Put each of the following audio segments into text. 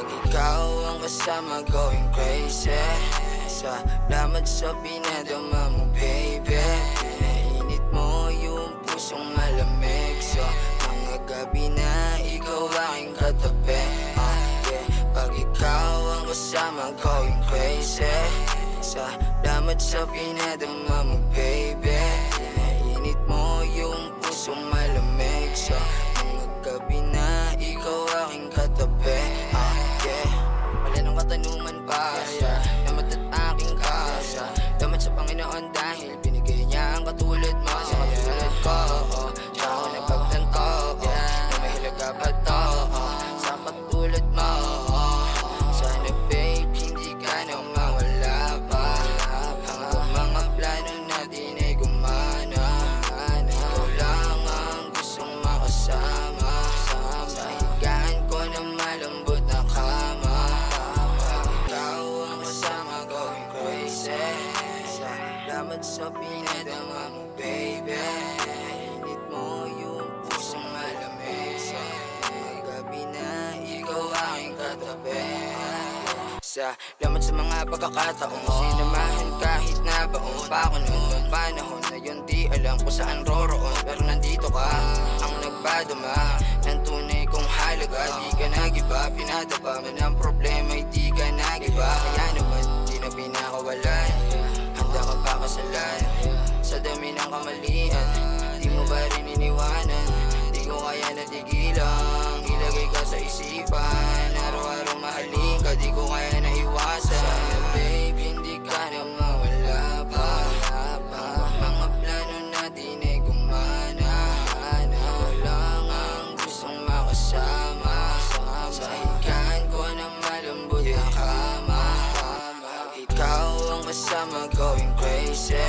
Pag ikaw ang kasama going crazy. Salamat sa pinadama mo baby. Pinainit mo yung pusong malamig. Sa mga gabi na ikaw aking katabi. Pag ikaw ang kasama going crazy. Salamat sa pinadama mo baby. Pinainit mo yung pusong malamig. Sa mga gabi na ikaw aking katabi. Wala nang katanungan pa Salamat at aking kasa. Salamat sa Panginoon dahil binigay niya ang katulad mo. Sa katulad ko Siya ako nagpagtanto Na may halaga pa to Sa katulad mo Sana babe hindi ka na mawala pa. Hanggang mga plano natin ay gumana. Ikaw lang ang gustong makasama. Sa higaan ko na malambot na kama. Ikaw ang kasama going crazy. Salamat sa pinadama mo baby. Init mo yung pusong malamig. Sa mga gabi na ikaw aking katabi. Salamat sa mga pagkakataong sinamahan kahit na baon pa ako noong panahon na yun. Di alam kung saan roroon pero nandito ka ang nagpadama ng tunay kong halaga. Di ka nagiba, pinadaba man ang problema ay di ka nagiba. Kaya naman di na pinakawalan. Handa ka pa kasalan sa dami ng kamalian. Di mo ba rin iniwanan? Di ko kaya natigilang ilagay ka sa isipan. Araw-araw mahalin ka, di ko kaya naiwasan. Sana babe, hindi ka na mawala pa. Mga plano natin ay gumana. Ikaw lang ang gustong makasama. Sa higaan ko na malambot na kama. Ikaw ang kasama going crazy.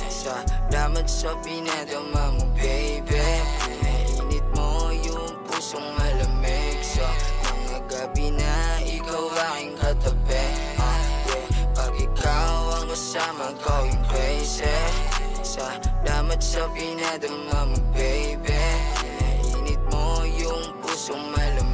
Salamat sa pinadama mo baby. Pinainit mo yung pusong malamig. Sa mga gabi na ikaw aking katabi. Pag ikaw ang kasama going crazy. Salamat sa pinadama mo baby. Pinainit mo yung pusong malamig.